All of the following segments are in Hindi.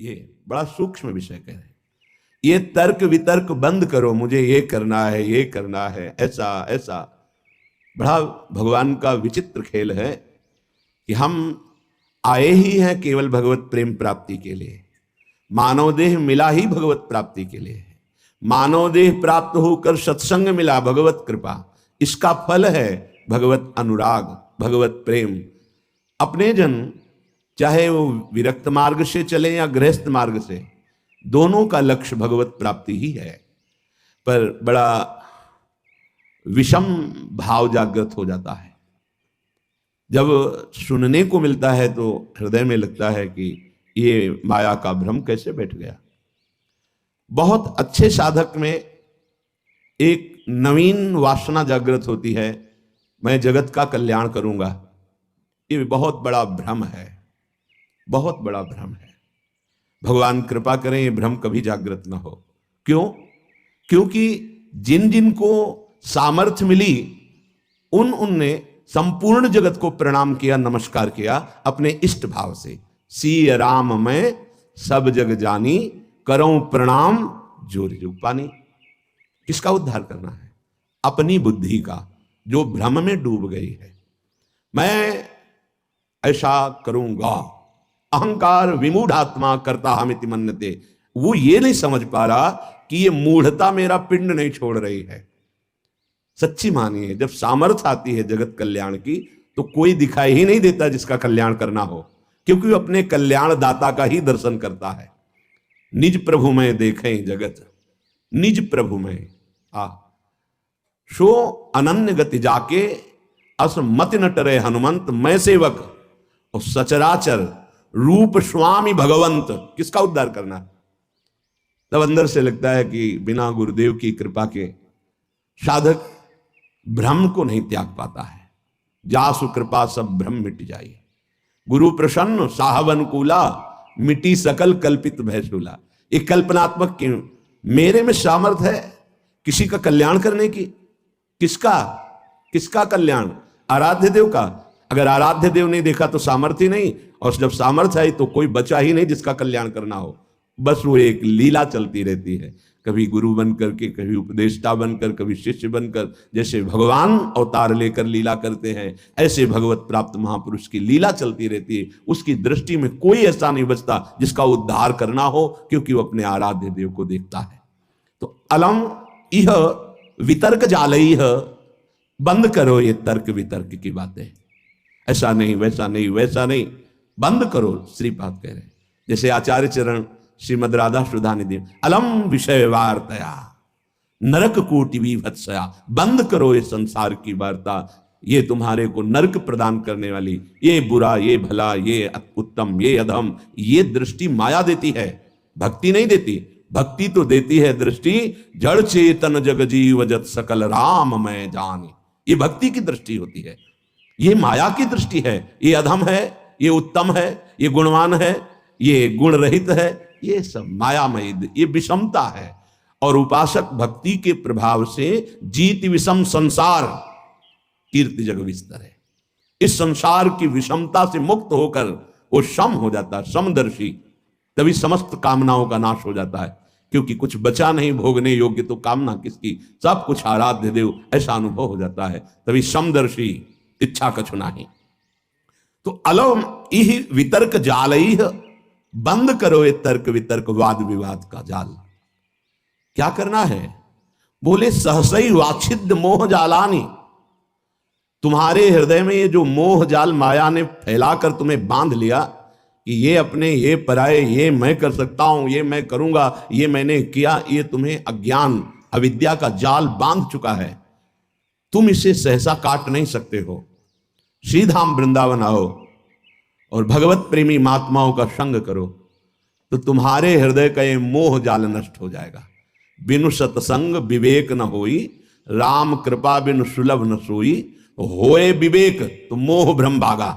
ये बड़ा सूक्ष्म विषय कह रहे हैं। ये तर्क वितर्क बंद करो, मुझे ये करना है, ये करना है, ऐसा ऐसा। बड़ा भगवान का विचित्र खेल है कि हम आए ही हैं केवल भगवत प्रेम प्राप्ति के लिए। मानव देह मिला ही भगवत प्राप्ति के लिए है। मानव देह प्राप्त होकर सत्संग मिला, भगवत कृपा। इसका फल है भगवत अनुराग, भगवत प्रेम। अपने जन चाहे वो विरक्त मार्ग से चले या गृहस्थ मार्ग से, दोनों का लक्ष्य भगवत प्राप्ति ही है। पर बड़ा विषम भाव जागृत हो जाता है। जब सुनने को मिलता है तो हृदय में लगता है कि ये माया का भ्रम कैसे बैठ गया। बहुत अच्छे साधक में एक नवीन वासना जागृत होती है, मैं जगत का कल्याण करूंगा। ये बहुत बड़ा भ्रम है, बहुत बड़ा भ्रम है। भगवान कृपा करें ये भ्रम कभी जागृत ना हो। क्यों? क्योंकि जिन जिन को सामर्थ्य मिली उनने संपूर्ण जगत को प्रणाम किया, नमस्कार किया अपने इष्ट भाव से। सी राम मैं सब जग जानी, करऊं प्रणाम जोरी रूपानी। किसका उद्धार करना है? अपनी बुद्धि का, जो भ्रम में डूब गई है। मैं ऐसा करूंगा, अहंकार विमूढ़ात्मा करता हमिति मन्यते। वो ये नहीं समझ पा रहा कि ये मूढ़ता मेरा पिंड नहीं छोड़ रही है। सच्ची मानिए, जब सामर्थ्य आती है जगत कल्याण की तो कोई दिखाई ही नहीं देता जिसका कल्याण करना हो, क्योंकि वो अपने कल्याण दाता का ही दर्शन करता है। निज प्रभु में देखें जगत, निज प्रभु में सो अनन्य गति जाके, अस मति न टरे हनुमंत, मैं सेवक और सचराचर रूप स्वामी भगवंत। किसका उद्धार करना है? तब अंदर से लगता है कि बिना गुरुदेव की कृपा के साधक भ्रम को नहीं त्याग पाता है। जासु कृपा सब भ्रम मिट जाए, गुरु प्रसन्न साहब अनुकूला, मिटी सकल कल्पित भयशूला। एक कल्पनात्मक क्यों, मेरे में सामर्थ है किसी का कल्याण करने की। किसका? किसका कल्याण? आराध्य देव का। अगर आराध्य देव नहीं देखा तो सामर्थ्य नहीं, और जब सामर्थ्य आई तो कोई बचा ही नहीं जिसका कल्याण करना हो। बस वो एक लीला चलती रहती है, कभी गुरु बनकर के, कभी उपदेष्टा बनकर, कभी शिष्य बनकर। जैसे भगवान अवतार लेकर लीला करते हैं, ऐसे भगवत प्राप्त महापुरुष की लीला चलती रहती है। उसकी दृष्टि में कोई ऐसा नहीं बचता जिसका उद्धार करना हो, क्योंकि वो अपने आराध्य देव को देखता है। तो अलम इह वितर्क जालई, बंद करो ये तर्क वितर्क की बातें। ऐसा नहीं, वैसा नहीं, वैसा नहीं, बंद करो। श्रीपाद कह रहे, जैसे आचार्य चरण श्रीमद राधा सुधा निधि, अलम विषय वार्तया नरक कोटि विभत्सया। बंद करो ये संसार की वार्ता, ये तुम्हारे को नरक प्रदान करने वाली, ये बुरा, ये भला, ये उत्तम, ये अधम, ये दृष्टि माया देती है, भक्ति नहीं देती। भक्ति तो देती है दृष्टि, जड़ चेतन जग जीव जत सकल राम मैं जानी। ये भक्ति की दृष्टि होती है। ये माया की दृष्टि है, ये अधम है, ये उत्तम है, ये गुणवान है, ये गुण रहित है, ये सब मायामय, ये विषमता है। और उपासक भक्ति के प्रभाव से जीत विषम संसार कीर्ति जग विस्तर है। इस संसार की विषमता से मुक्त होकर वो सम हो जाता है, समदर्शी। तभी समस्त कामनाओं का नाश हो जाता है, क्योंकि कुछ बचा नहीं भोगने योग्य, तो कामना किसकी, सब कुछ आराध्य देव, ऐसा अनुभव हो जाता है। तभी समदर्शी, इच्छा कछु नहीं। तो अलम इह वितर्क जालई, बंद करो ये तर्क वितर्क वाद विवाद का जाल। क्या करना है? बोले सहसई वाछिद्य मोह जालानी। तुम्हारे हृदय में ये जो मोह जाल माया ने फैलाकर तुम्हें बांध लिया कि ये अपने, ये पराये, ये मैं कर सकता हूं, ये मैं करूंगा, ये मैंने किया, ये तुम्हें अज्ञान अविद्या का जाल बांध चुका है। तुम इसे सहसा काट नहीं सकते हो। श्रीधाम वृंदावन आओ और भगवत प्रेमी महात्माओं का संग करो, तो तुम्हारे हृदय का ये मोह जाल नष्ट हो जाएगा। बिनु सत्संग विवेक न होई, राम कृपा बिनु सुलभ न सोई। होए विवेक तो मोह भ्रम भागा।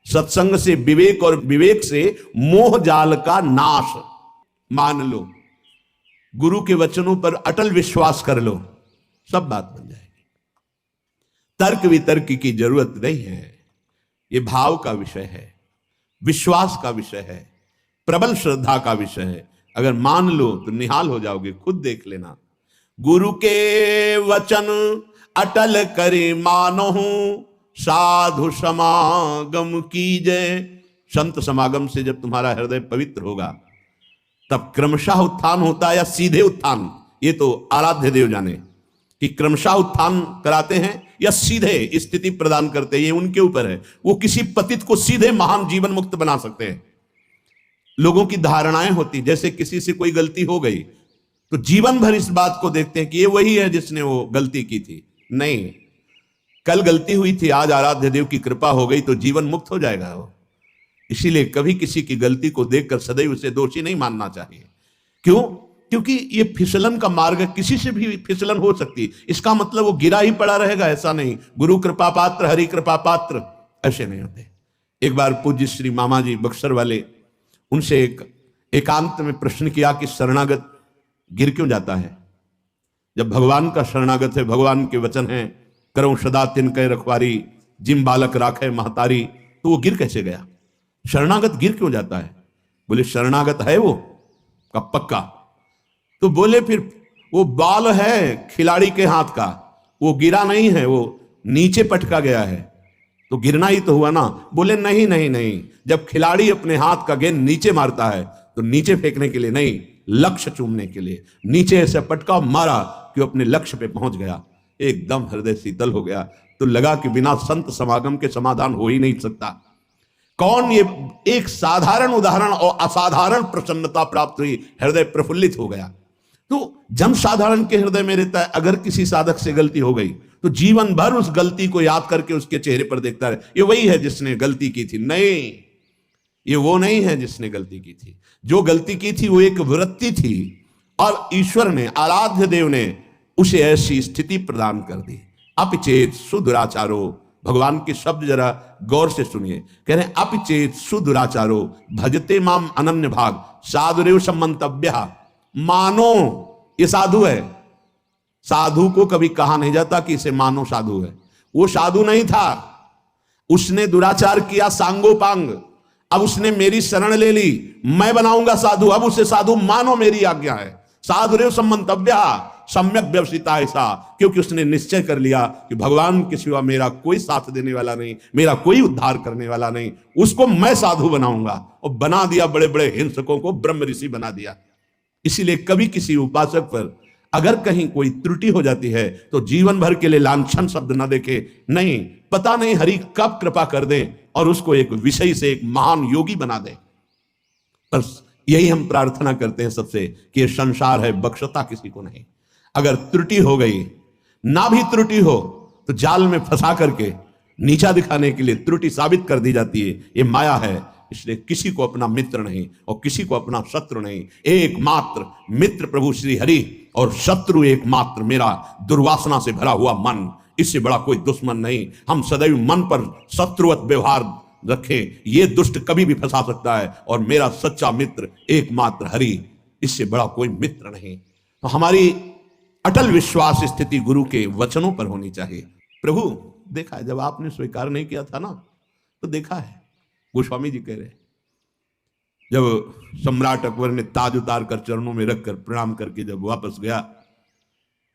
सत्संग से विवेक और विवेक से मोह जाल का नाश। मान लो, गुरु के वचनों पर अटल विश्वास कर लो, सब बात बन जाएगी। तर्क वितर्क की जरूरत नहीं है। ये भाव का विषय है, विश्वास का विषय है, प्रबल श्रद्धा का विषय है। अगर मान लो तो निहाल हो जाओगे, खुद देख लेना। गुरु के वचन अटल करे मानहु, साधु समागम कीजय। संत समागम से जब तुम्हारा हृदय पवित्र होगा तब क्रमशः उत्थान होता है या सीधे उत्थान, ये तो आराध्य देव जाने कि क्रमशः उत्थान कराते हैं या सीधे स्थिति प्रदान करते हैं, ये उनके ऊपर है। वो किसी पतित को सीधे महान जीवन मुक्त बना सकते हैं। लोगों की धारणाएं होती, जैसे किसी से कोई गलती हो गई तो जीवन भर इस बात को देखते हैं कि ये वही है जिसने वो गलती की थी। नहीं, कल गलती हुई थी, आज आराध्य देव की कृपा हो गई तो जीवन मुक्त हो जाएगा वो। इसीलिए कभी किसी की गलती को देखकर सदैव उसे दोषी नहीं मानना चाहिए। क्यों? क्योंकि ये फिसलन का मार्ग है, किसी से भी फिसलन हो सकती है। इसका मतलब वो गिरा ही पड़ा रहेगा ऐसा नहीं। गुरु कृपा पात्र, हरि कृपा पात्र ऐसे नहीं होते। एक बार पूज्य श्री मामा जी बक्सर वाले, उनसे एकांत में प्रश्न किया कि शरणागत गिर क्यों जाता है? जब भगवान का शरणागत है, भगवान के वचन हैं, करो सदा तिनके रखवारी, जिम बालक राखे महतारी, तो वो गिर कैसे गया? शरणागत गिर क्यों जाता है? बोले शरणागत है वो का पक्का। तो बोले फिर वो बाल है खिलाड़ी के हाथ का, वो गिरा नहीं है, वो नीचे पटका गया है, तो गिरना ही तो हुआ ना। बोले नहीं नहीं नहीं, जब खिलाड़ी अपने हाथ का गेंद नीचे मारता है तो नीचे फेंकने के लिए नहीं, लक्ष्य चूमने के लिए नीचे ऐसे पटका मारा कि अपने लक्ष्य पे पहुंच गया। एकदम हृदय शीतल हो गया। तो लगा कि बिना संत समागम के समाधान हो ही नहीं सकता। कौन? ये एक साधारण उदाहरण और असाधारण प्रसन्नता प्राप्त हुई, हृदय प्रफुल्लित हो गया। तो जन साधारण के हृदय में रहता है, अगर किसी साधक से गलती हो गई तो जीवन भर उस गलती को याद करके उसके चेहरे पर देखता है, ये वही है जिसने गलती की थी। नहीं, ये वो नहीं है जिसने गलती की थी। जो गलती की थी वो एक वृत्ति थी और ईश्वर ने, आराध्य देव ने उसे ऐसी स्थिति प्रदान कर दी। अपिचेत सुदुराचारो, भगवान के शब्द जरा गौर से सुनिए। कह रहे हैं अपिचेत सुदुराचारो भजते माम अनन्य भाग, साधुरेव सम्मंतव्य। मानो ये साधु है। साधु को कभी कहा नहीं जाता कि इसे मानो साधु है। वो साधु नहीं था, उसने दुराचार किया सांगोपांग। अब उसने मेरी शरण ले ली, मैं बनाऊंगा साधु, अब उसे साधु मानो, मेरी आज्ञा है। साधुरेव सम्मंतव्य सम्यक व्यवसिता ऐसा, क्योंकि उसने निश्चय कर लिया कि भगवान के सिवा मेरा कोई साथ देने वाला नहीं, मेरा कोई उद्धार करने वाला नहीं, उसको मैं साधु बनाऊंगा। और बना दिया, बड़े बड़े हिंसकों को ब्रह्म ऋषि बना दिया। इसीलिए कभी किसी उपासक पर अगर कहीं कोई त्रुटि हो जाती है तो जीवन भर के लिए लांछन शब्द न देखे। नहीं, पता नहीं हरि कब कृपा कर दे और उसको एक विषय से एक महान योगी बना दे। बस यही हम प्रार्थना करते हैं सबसे कि ये संसार है, बख्शता किसी को नहीं। अगर त्रुटि हो गई, ना भी त्रुटि हो तो जाल में फंसा करके नीचा दिखाने के लिए त्रुटि साबित कर दी जाती है। ये माया है। इसलिए किसी को अपना मित्र नहीं और किसी को अपना शत्रु नहीं। एकमात्र मित्र प्रभु श्री हरि और शत्रु एकमात्र मेरा दुर्वासना से भरा हुआ मन। इससे बड़ा कोई दुश्मन नहीं। हम सदैव मन पर शत्रुवत व्यवहार रखें, ये दुष्ट कभी भी फंसा सकता है। और मेरा सच्चा मित्र एकमात्र हरि, इससे बड़ा कोई मित्र नहीं। तो हमारी अटल विश्वास स्थिति गुरु के वचनों पर होनी चाहिए। प्रभु देखा है, जब आपने स्वीकार नहीं किया था ना, तो देखा है। गोस्वामी जी कह रहे, जब सम्राट अकबर ने ताज उतार कर चरणों में रखकर प्रणाम करके जब वापस गया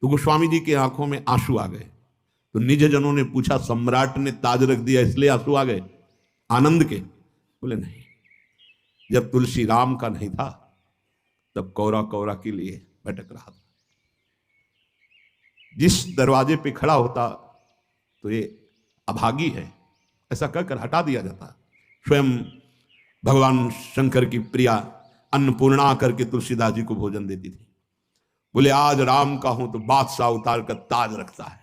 तो गोस्वामी जी की आंखों में आंसू आ गए। तो निज जनों ने पूछा, सम्राट ने ताज रख दिया इसलिए आंसू आ गए आनंद के? बोले नहीं, जब तुलसी राम का नहीं था तब कौरा कौरा के लिए भटक रहा था। जिस दरवाजे पे खड़ा होता तो ये अभागी है ऐसा कहकर हटा दिया जाता। स्वयं भगवान शंकर की प्रिया अन्नपूर्णा करके तुलसीदास जी को भोजन देती थी। बोले आज राम का हूं तो बादशाह उतार कर ताज रखता है।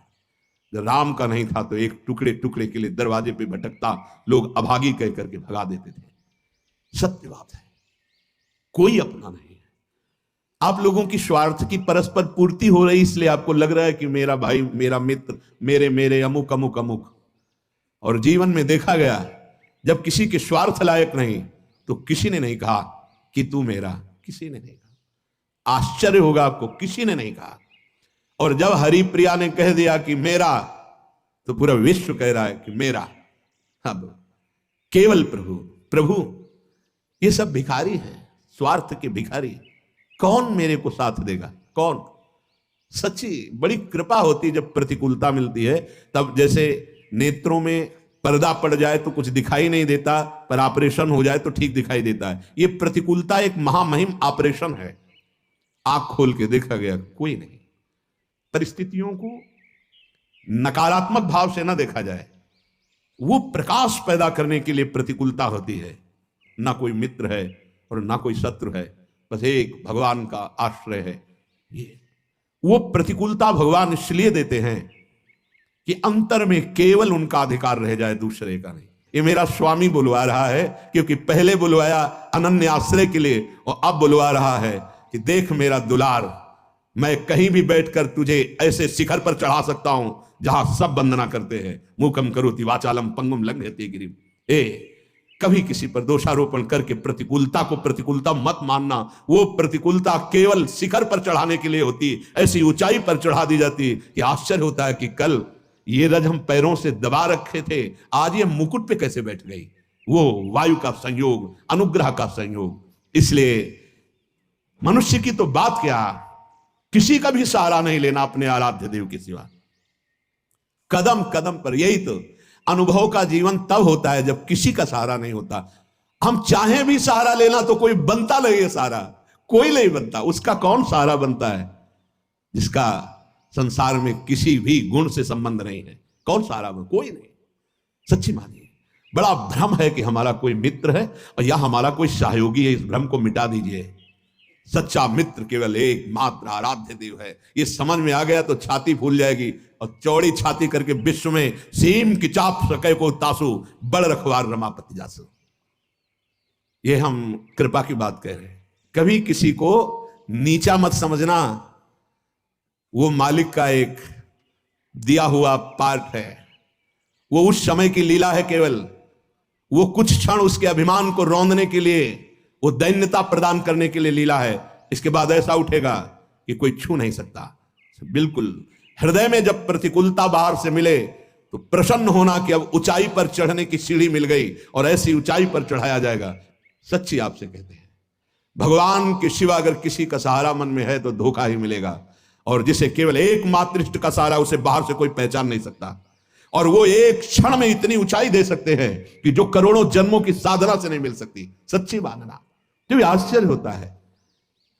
जब राम का नहीं था तो एक टुकड़े टुकड़े के लिए दरवाजे पे भटकता, लोग अभागी कह करके भगा देते थे। सत्य बात है, कोई अपना नहीं है। आप लोगों की स्वार्थ की परस्पर पूर्ति हो रही, इसलिए आपको लग रहा है कि मेरा भाई, मेरा मित्र, मेरे मेरे अमुक अमुक अमुक। और जीवन में देखा गया जब किसी के स्वार्थ लायक नहीं तो किसी ने नहीं कहा कि तू मेरा, किसी ने नहीं कहा। आश्चर्य होगा आपको, किसी ने नहीं कहा। और जब हरिप्रिया ने कह दिया कि मेरा, तो पूरा विश्व कह रहा है कि मेरा। अब केवल प्रभु प्रभु, ये सब भिखारी हैं। स्वार्थ के भिखारी, कौन मेरे को साथ देगा, कौन। सच्ची बड़ी कृपा होती है जब प्रतिकूलता मिलती है। तब जैसे नेत्रों में पर्दा पड़ जाए तो कुछ दिखाई नहीं देता, पर ऑपरेशन हो जाए तो ठीक दिखाई देता है। ये प्रतिकूलता एक महामहिम ऑपरेशन है। आंख खोल के देखा गया कोई नहीं। परिस्थितियों को नकारात्मक भाव से ना देखा जाए, वो प्रकाश पैदा करने के लिए प्रतिकूलता होती है। ना कोई मित्र है और ना कोई शत्रु है, बस एक भगवान का आश्रय है। ये वो प्रतिकूलता भगवान इसलिए देते हैं कि अंतर में केवल उनका अधिकार रह जाए, दूसरे का नहीं। ये मेरा स्वामी बुलवा रहा है, क्योंकि पहले बुलवाया अनन्य आश्रय के लिए और अब बुलवा रहा है कि देख मेरा दुलार, मैं कहीं भी बैठकर तुझे ऐसे शिखर पर चढ़ा सकता हूं जहां सब वंदना करते हैं। मूकम करोति वाचालम पंगुम लंघयते गिरिम। कभी किसी पर दोषारोपण करके प्रतिकूलता को प्रतिकूलता मत मानना। वो प्रतिकूलता केवल शिखर पर चढ़ाने के लिए होती, ऐसी ऊंचाई पर चढ़ा दी जाती कि आश्चर्य होता है कि कल ये रज हम पैरों से दबा रखे थे, आज ये मुकुट पे कैसे बैठ गई। वो वायु का संयोग, अनुग्रह का संयोग। इसलिए मनुष्य की तो बात क्या, किसी का भी सहारा नहीं लेना अपने आराध्य देव के सिवा। कदम कदम पर, यही तो अनुभव का जीवन तब होता है जब किसी का सहारा नहीं होता। हम चाहे भी सहारा लेना तो कोई बनता नहीं है सहारा, कोई नहीं बनता। उसका कौन सहारा बनता है जिसका संसार में किसी भी गुण से संबंध नहीं है? कौन सहारा बन? कोई नहीं। सच्ची मानिए, बड़ा भ्रम है कि हमारा कोई मित्र है और या हमारा कोई सहयोगी है। इस भ्रम को मिटा दीजिए। सच्चा मित्र केवल एक मात्र आराध्य देव है। ये समझ में आ गया तो छाती फूल जाएगी, और चौड़ी छाती करके विश्व में सीम की चाप सके को तासु, बड़ रखवार रमापति जासु। ये हम कृपा की बात कह रहे हैं। कभी किसी को नीचा मत समझना। वो मालिक का एक दिया हुआ पार्ट है, वो उस समय की लीला है केवल। वो कुछ क्षण उसके अभिमान को रौंदने के लिए, वो दैन्यता प्रदान करने के लिए लीला है। इसके बाद ऐसा उठेगा कि कोई छू नहीं सकता। बिल्कुल हृदय में जब प्रतिकूलता बाहर से मिले तो प्रसन्न होना कि अब ऊंचाई पर चढ़ने की सीढ़ी मिल गई और ऐसी ऊंचाई पर चढ़ाया जाएगा। सच्ची आपसे कहते हैं, भगवान के सिवा अगर किसी का सहारा मन में है तो धोखा ही मिलेगा। और जिसे केवल एकमात्र इष्ट का सहारा, उसे बाहर से कोई पहचान नहीं सकता। और वो एक क्षण में इतनी ऊंचाई दे सकते हैं कि जो करोड़ों जन्मों की साधना से नहीं मिल सकती। सच्ची मानना तो आश्चर्य होता है,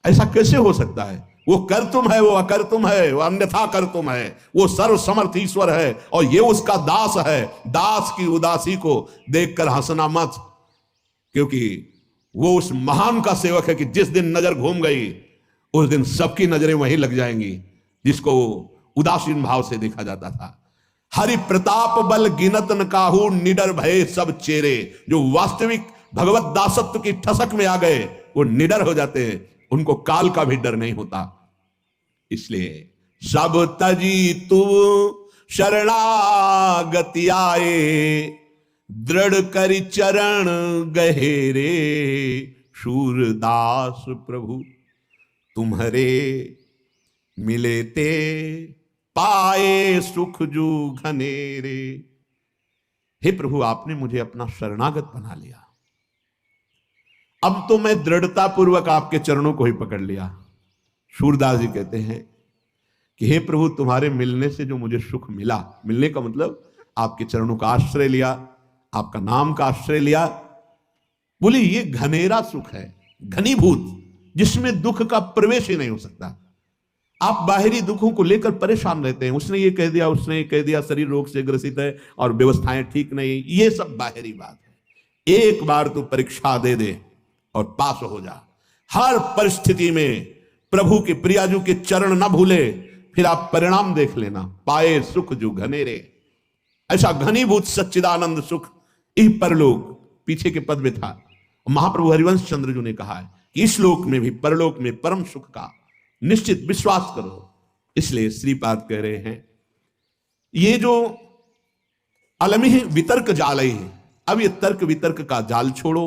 ऐसा कैसे हो सकता है? वो कर तुम है, वो अकर तुम है, वो अन्यथा कर तुम है। वो सर्व समर्थ ईश्वर है और ये उसका दास है। दास की उदासी को देखकर हंसना मत, क्योंकि वो उस महान का सेवक है कि जिस दिन नजर घूम गई उस दिन सबकी नजरें वहीं लग जाएंगी जिसको उदासीन भाव से देखा जाता था। हरि प्रताप बल गिनत न काहू, निडर भय सब चेरे। जो वास्तविक भगवत दासत्व की ठसक में आ गए वो निडर हो जाते हैं, उनको काल का भी डर नहीं होता। इसलिए सब तजी तू शरणागति आए, दृढ़ करि चरण गहेरे। शूरदास प्रभु तुम्हारे मिले ते, पाए सुख जू घनेरे। हे प्रभु, आपने मुझे अपना शरणागत बना लिया, अब तो मैं दृढ़ता पूर्वक आपके चरणों को ही पकड़ लिया। सूरदास जी कहते हैं कि हे प्रभु, तुम्हारे मिलने से जो मुझे सुख मिला, मिलने का मतलब आपके चरणों का आश्रय लिया, आपका नाम का आश्रय लिया। बोले ये घनेरा सुख है, घनीभूत, जिसमें दुख का प्रवेश ही नहीं हो सकता। आप बाहरी दुखों को लेकर परेशान रहते हैं, उसने ये कह दिया, उसने ये कह दिया, शरीर रोग से ग्रसित है और व्यवस्थाएं ठीक नहीं, ये सब बाहरी बात है। एक बार तू परीक्षा दे दे और पास हो जा। हर परिस्थिति में प्रभु के प्रियाजू के चरण न भूले, फिर आप परिणाम देख लेना। पाए सुख जो घनेरे, ऐसा घनीभूत सच्चिदानंद सुख इह परलोक, पीछे के पद में था। महाप्रभु हरिवंश चंद्र जी ने कहा है कि इस लोक में भी परलोक में परम सुख का निश्चित विश्वास करो। इसलिए श्रीपाद कह रहे हैं, ये जो अलमिह वितर्क जाल है, अब ये तर्क वितर्क का जाल छोड़ो।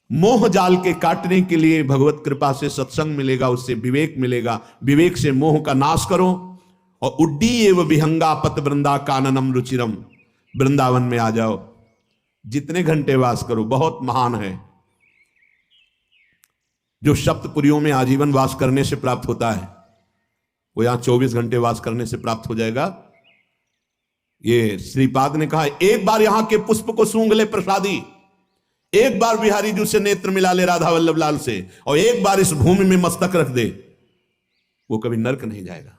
मोह जाल के काटने के लिए भगवत कृपा से सत्संग मिलेगा, उससे विवेक मिलेगा। विवेक से मोह का नाश करो और उड्डी एवं विहंगा पत वृंदा काननम रुचिरम, वृंदावन में आ जाओ। जितने घंटे वास करो बहुत महान है। जो सप्तपुरियों में आजीवन वास करने से प्राप्त होता है, वो यहां 24 घंटे वास करने से प्राप्त हो जाएगा। ये श्रीपाद ने कहा, एक बार यहां के पुष्प को सूंघ ले प्रसादी, एक बार बिहारी जी से नेत्र मिला ले राधा वल्लभ लाल से, और एक बार इस भूमि में मस्तक रख दे, वो कभी नरक नहीं जाएगा।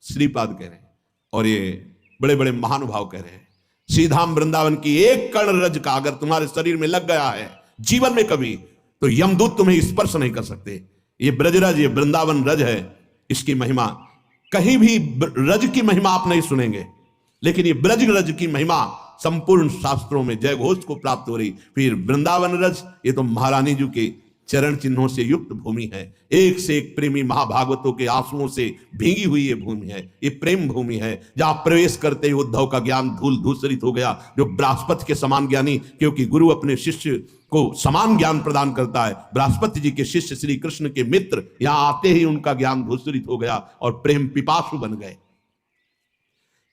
श्रीपाद कह रहे हैं, और ये बड़े बड़े महानुभाव कह रहे हैं। श्रीधाम वृंदावन की एक कण रज का अगर तुम्हारे शरीर में लग गया है जीवन में कभी, तो यमदूत तुम्हें स्पर्श नहीं कर सकते। ये ब्रजरज, ये वृंदावन रज है, इसकी महिमा कहीं भी रज की महिमा आप नहीं सुनेंगे, लेकिन ये ब्रज रज की महिमा संपूर्ण शास्त्रों में जय घोष को प्राप्त हो रही। फिर वृंदावन रज, ये तो महारानी जी के चरण चिन्हों से युक्त भूमि है। एक से एक प्रेमी महाभागवतों के आंसुओं से भीगी हुई ये भूमि है, ये प्रेम भूमि है, जहां प्रवेश करते ही उद्धव का ज्ञान धूल धूसरित हो गया। जो बृहस्पति के समान ज्ञानी, क्योंकि गुरु अपने शिष्य को समान ज्ञान प्रदान करता है, बृहस्पति जी के शिष्य श्री कृष्ण के मित्र यहां आते ही उनका ज्ञान धूसरित हो गया और प्रेम पिपासु बन गए।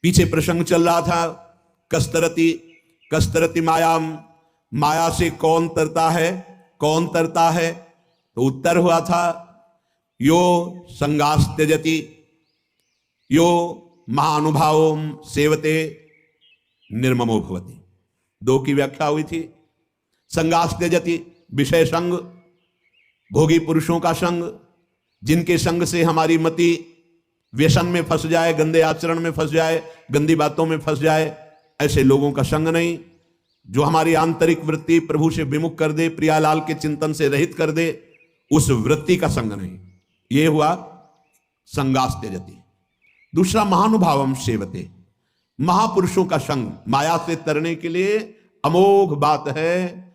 पीछे प्रसंग चल रहा था, कस्तरती कस्तरती मायाम, माया से कौन तरता है, कौन तरता है? तो उत्तर हुआ था, यो संगास त्यजति यो महानुभावों सेवते निर्ममो भवति। दो की व्याख्या हुई थी। संगास त्यजति, विषय संग, भोगी पुरुषों का संग, जिनके संग से हमारी मति व्यसन में फंस जाए, गंदे आचरण में फंस जाए, गंदी बातों में फंस जाए, ऐसे लोगों का संग नहीं। जो हमारी आंतरिक वृत्ति प्रभु से विमुख कर दे, प्रियालाल के चिंतन से रहित कर दे, उस वृत्ति का संग नहीं। ये हुआ संगास त्यजति। दूसरा महानुभावम सेवते, महापुरुषों का संग माया से तरने के लिए अमोघ बात है।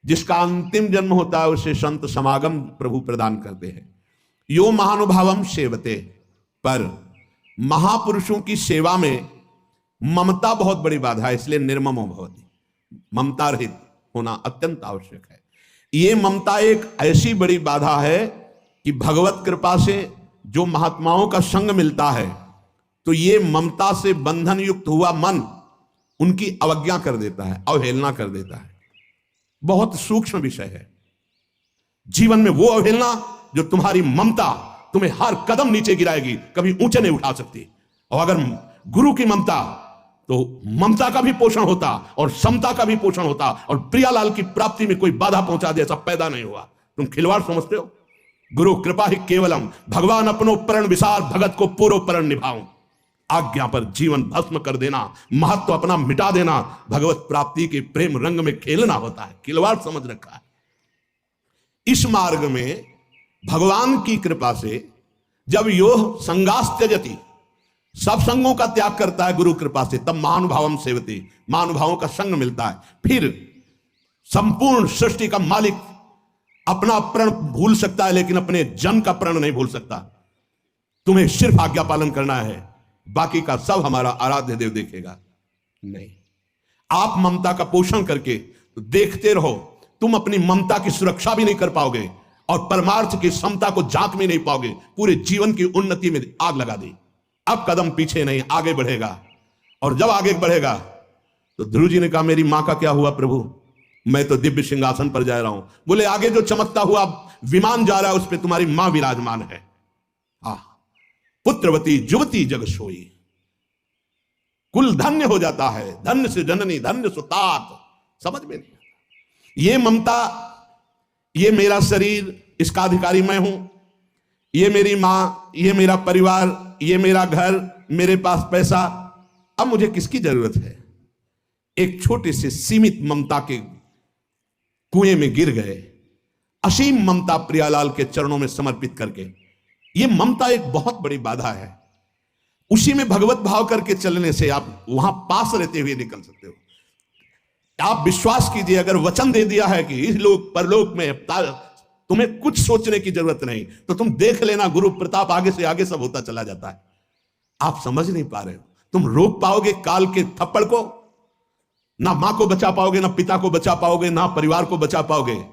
जिसका अंतिम जन्म होता है उसे संत समागम प्रभु प्रदान करते हैं। यो महानुभावम सेवते, पर महापुरुषों की सेवा में ममता बहुत बड़ी बाधा है, इसलिए निर्ममो भवति। ममता रहित होना अत्यंत आवश्यक है। यह ममता एक ऐसी बड़ी बाधा है कि भगवत कृपा से जो महात्माओं का संग मिलता है, तो ये ममता से बंधन युक्त हुआ मन उनकी अवज्ञा कर देता है, अवहेलना कर देता है। बहुत सूक्ष्म विषय है। जीवन में वो अवहेलना जो तुम्हारी ममता तुम्हें हर कदम नीचे गिराएगी, कभी ऊंचे नहीं उठा सकती। और अगर गुरु की ममता, तो ममता का भी पोषण होता और समता का भी पोषण होता, और प्रियालाल की प्राप्ति में कोई बाधा पहुंचा दे ऐसा पैदा नहीं हुआ। तुम खिलवाड़ समझते हो? गुरु कृपा ही केवलम, भगवान अपनो प्रण विशाल, भगत को पूरो प्रण निभाऊं। आज्ञा पर जीवन भस्म कर देना, महत्व अपना मिटा देना, भगवत प्राप्ति के प्रेम रंग में खेलना होता है। खिलवाड़ समझ रखा है। इस मार्ग में भगवान की कृपा से जब यो संगास त्यजति, सब संगों का त्याग करता है गुरु कृपा से, तब महानुभावम सेवते, महानुभावों का संग मिलता है। फिर संपूर्ण सृष्टि का मालिक अपना प्रण भूल सकता है, लेकिन अपने जन का प्रण नहीं भूल सकता। तुम्हें सिर्फ आज्ञा पालन करना है, बाकी का सब हमारा आराध्य देव देखेगा। नहीं, आप ममता का पोषण करके देखते रहो, तुम अपनी ममता की सुरक्षा भी नहीं कर पाओगे और परमार्थ की समता को जांच भी नहीं पाओगे। पूरे जीवन की उन्नति में आग लगा दी। अब कदम पीछे नहीं, आगे बढ़ेगा। और जब आगे बढ़ेगा तो ध्रुव जी ने कहा, मेरी मां का क्या हुआ प्रभु? मैं तो दिव्य सिंहासन पर जा रहा हूं। बोले, आगे जो चमकता हुआ विमान जा रहा है उस पर तुम्हारी मां विराजमान है। पुत्रवती जुवती जग सोई, कुल धन्य हो जाता है। धन्य से जननी, धन्य सुतात। समझ में नहीं आता। ये ममता, ये मेरा शरीर, इसका अधिकारी मैं हूं, ये मेरी मां, ये मेरा परिवार, ये मेरा घर, मेरे पास पैसा, अब मुझे किसकी जरूरत है? एक छोटे से सीमित ममता के कुएं में गिर गए। असीम ममता प्रियालाल के चरणों में समर्पित करके, यह ममता एक बहुत बड़ी बाधा है। उसी में भगवत भाव करके चलने से आप वहां पास रहते हुए निकल सकते हो। आप विश्वास कीजिए, अगर वचन दे दिया है कि इस लोक परलोक में तुम्हें कुछ सोचने की जरूरत नहीं, तो तुम देख लेना गुरु प्रताप आगे से आगे सब होता चला जाता है। आप समझ नहीं पा रहे हो। तुम रोक पाओगे काल के थप्पड़ को? ना मां को बचा पाओगे, ना पिता को बचा पाओगे, ना परिवार को बचा पाओगे।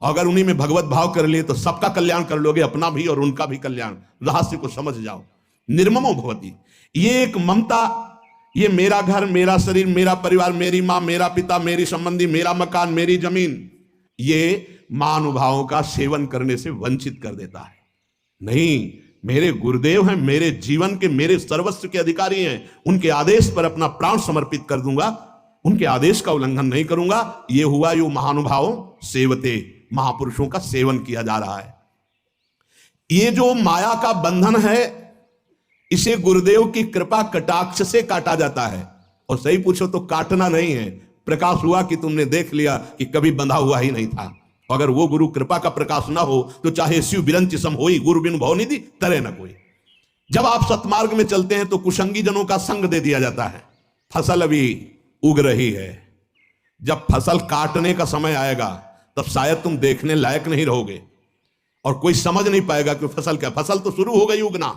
अगर उन्हीं में भगवत भाव कर लिए तो सबका कल्याण कर लोगे, अपना भी और उनका भी कल्याण। रहस्य को समझ जाओ। निर्ममो भवति, ये एक ममता, ये मेरा घर, मेरा शरीर, मेरा परिवार, मेरी मां, मेरा पिता, मेरी संबंधी, मेरा मकान, मेरी जमीन, ये महानुभावों का सेवन करने से वंचित कर देता है। नहीं, मेरे गुरुदेव हैं, मेरे जीवन के, मेरे सर्वस्व के अधिकारी हैं, उनके आदेश पर अपना प्राण समर्पित कर दूंगा, उनके आदेश का उल्लंघन नहीं करूंगा। यह हुआ यो महानुभावों सेवते, महापुरुषों का सेवन किया जा रहा है। ये जो माया का बंधन है, इसे गुरुदेव की कृपा कटाक्ष से काटा जाता है। और सही पूछो तो काटना नहीं है, प्रकाश हुआ कि तुमने देख लिया कि कभी बंधा हुआ ही नहीं था। अगर वो गुरु कृपा का प्रकाश ना हो तो चाहे शिव बिरंच सम होई, गुरु बिन भव निधि तरे न कोई। जब आप सतमार्ग में चलते हैं तो कुसंगी जनों का संग दे दिया जाता है। फसल अभी उग रही है, जब फसल काटने का समय आएगा तब शायद तुम देखने लायक नहीं रहोगे और कोई समझ नहीं पाएगा कि फसल क्या। फसल तो शुरू हो गई उगना,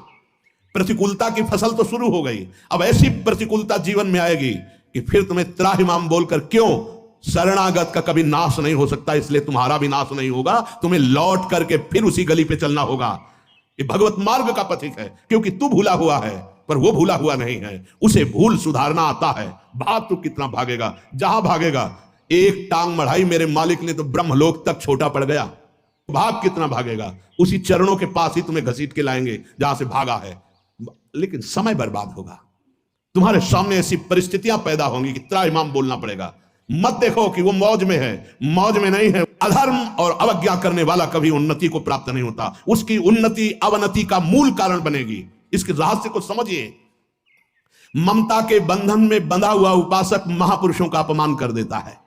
प्रतिकूलता की फसल तो शुरू हो गई। अब ऐसी प्रतिकूलता जीवन में आएगी कि फिर तुम्हें त्राहिमाम बोलकर, क्यों, शरणागत का कभी नाश नहीं हो सकता, इसलिए तुम्हारा भी नाश नहीं होगा, तुम्हें लौट करके फिर उसी गली पे चलना होगा। ये भगवत मार्ग का पथिक है, क्योंकि तू भूला हुआ है पर वो भूला हुआ नहीं है, उसे भूल सुधारना आता है। भाग तू कितना भागेगा, जहां भागेगा। एक टांग बढ़ाई मेरे मालिक ने तो ब्रह्मलोक तक छोटा पड़ गया। भाग कितना भागेगा, उसी चरणों के पास ही तुम्हें घसीट के लाएंगे जहां से भागा है। लेकिन समय बर्बाद होगा, तुम्हारे सामने ऐसी परिस्थितियां पैदा होंगी कि त्राहिमाम बोलना पड़ेगा। मत देखो कि वो मौज में है, मौज में नहीं है। अधर्म और अवज्ञा करने वाला कभी उन्नति को प्राप्त नहीं होता, उसकी उन्नति अवनति का मूल कारण बनेगी। इसके रहस्य को समझिए। ममता के बंधन में बंधा हुआ उपासक महापुरुषों का अपमान कर देता है।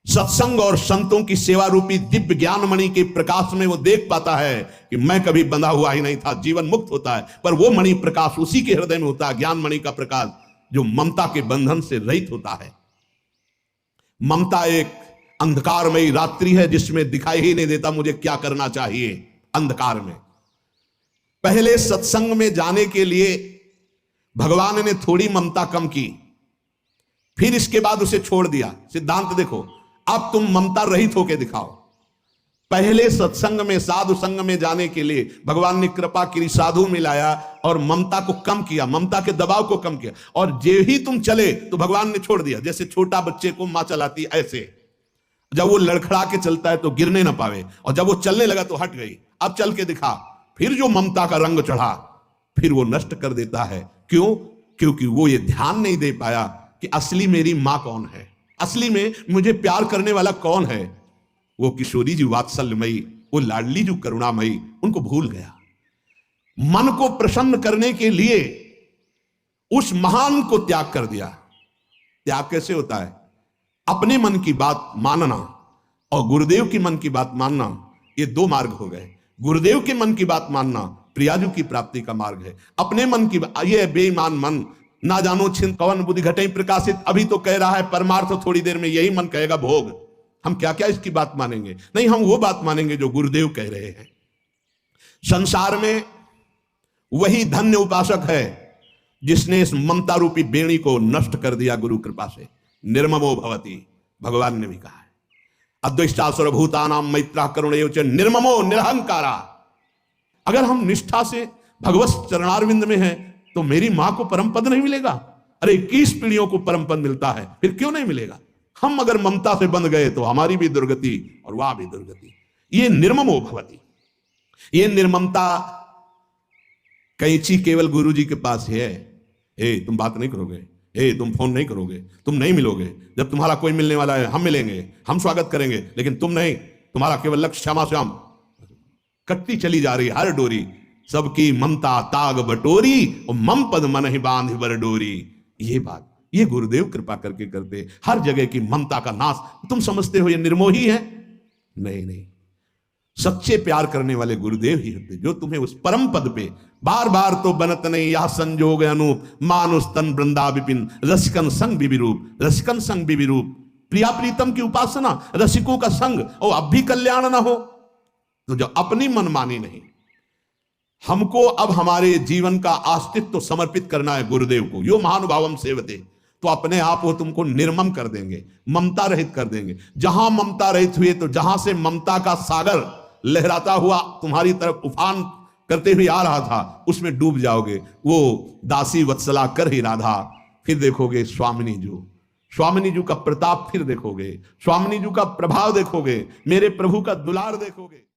सत्संग और संतों की सेवा रूपी दिव्य ज्ञान मणि के प्रकाश में वो देख पाता है कि मैं कभी बंधा हुआ ही नहीं था, जीवन मुक्त होता है। पर वो मणि प्रकाश उसी के हृदय में होता है, ज्ञान मणि का प्रकाश, जो ममता के बंधन से रहित होता है। ममता एक अंधकारमयी रात्रि है जिसमें दिखाई ही नहीं देता मुझे क्या करना चाहिए। अंधकार में पहले सत्संग में जाने के लिए भगवान ने थोड़ी ममता कम की, फिर इसके बाद उसे छोड़ दिया। सिद्धांत देखो, अब तुम ममता रहित होकर दिखाओ। पहले सत्संग में, साधु संग में जाने के लिए भगवान ने कृपा की, साधु मिलाया और ममता को कम किया, ममता के दबाव को कम किया। और जे ही तुम चले तो भगवान ने छोड़ दिया। जैसे छोटा बच्चे को मां चलाती, ऐसे जब वो लड़खड़ा के चलता है तो गिरने ना पावे, और जब वो चलने लगा तो हट गई। अब चल के दिखा। फिर जो ममता का रंग चढ़ा फिर वो नष्ट कर देता है। क्यों? क्योंकि वो ये ध्यान नहीं दे पाया कि असली मेरी मां कौन है, असली में मुझे प्यार करने वाला कौन है। वो किशोरी जी वात्सल्यमयी, वो लाडली जी करुणामयी, उनको भूल गया। मन को प्रसन्न करने के लिए उस महान को त्याग कर दिया। त्याग कैसे होता है? अपने मन की बात मानना और गुरुदेव की मन की बात मानना, ये दो मार्ग हो गए। गुरुदेव के मन की बात मानना प्रियाजू की प्राप्ति का मार्ग है। अपने मन की, ये बेईमान मन, ना जानो छिन कवन बुद्धि घटे प्रकाशित, अभी तो कह रहा है परमार्थ, थोड़ी देर में यही मन कहेगा भोग। हम क्या क्या इसकी बात मानेंगे? नहीं, हम वो बात मानेंगे जो गुरुदेव कह रहे हैं। संसार में वही धन्य उपासक है जिसने इस ममता रूपी बेड़ी को नष्ट कर दिया गुरु कृपा से। निर्ममो भवति, भगवान ने भी कहा है। अद्वैष्टा सर्वभूतानां मैत्रा करुणेव च निर्ममो निरहंकारा। अगर हम निष्ठा से भगवत चरणारविंद में हैं तो मेरी मां को परम पद नहीं मिलेगा? अरे 21 पीढ़ियों को परम पद मिलता है, फिर क्यों नहीं मिलेगा? हम अगर ममता से बंध गए तो हमारी भी दुर्गति और वह भी दुर्गति। ये निर्ममो भवति, ये निर्ममता कैंची केवल गुरु जी के पास है। तुम बात नहीं करोगे, तुम फोन नहीं करोगे, तुम नहीं मिलोगे। जब तुम्हारा कोई मिलने वाला है हम मिलेंगे, हम स्वागत करेंगे, लेकिन तुम नहीं। तुम्हारा केवल लक्ष्य श्यामा श्याम। कटती चली जा रही हर डोरी, सबकी ममता ताग बटोरी, और मम पद मन ही बांध बर डोरी। ये बात ये गुरुदेव कृपा करके करते। हर जगह की ममता का नाश। तुम समझते हो ये निर्मोही है? नहीं नहीं, सच्चे प्यार करने वाले गुरुदेव ही होते, जो तुम्हें उस परम पद पे बार बार तो बनत नहीं यह संजोग अनूप, मानुष तन वृंदा विपिन, रसिकन संग विरूप, रसिकन संग विरूप। प्रिया प्रीतम की उपासना, रसिकों का संग, और अब भी कल्याण ना हो तो जो अपनी मनमानी नहीं। हमको अब हमारे जीवन का अस्तित्व समर्पित करना है गुरुदेव को। यो महानुभावम सेवते, तो अपने आप वो तुमको निर्मम कर देंगे, ममता रहित कर देंगे। जहां ममता रहित हुए तो जहां से ममता का सागर लहराता हुआ तुम्हारी तरफ उफान करते हुए आ रहा था, उसमें डूब जाओगे। वो दासी वत्सला कर ही राधा, फिर देखोगे स्वामिनी जो स्वामिनी जी का प्रताप फिर देखोगे, स्वामिनी जी का प्रभाव देखोगे, मेरे प्रभु का दुलार देखोगे।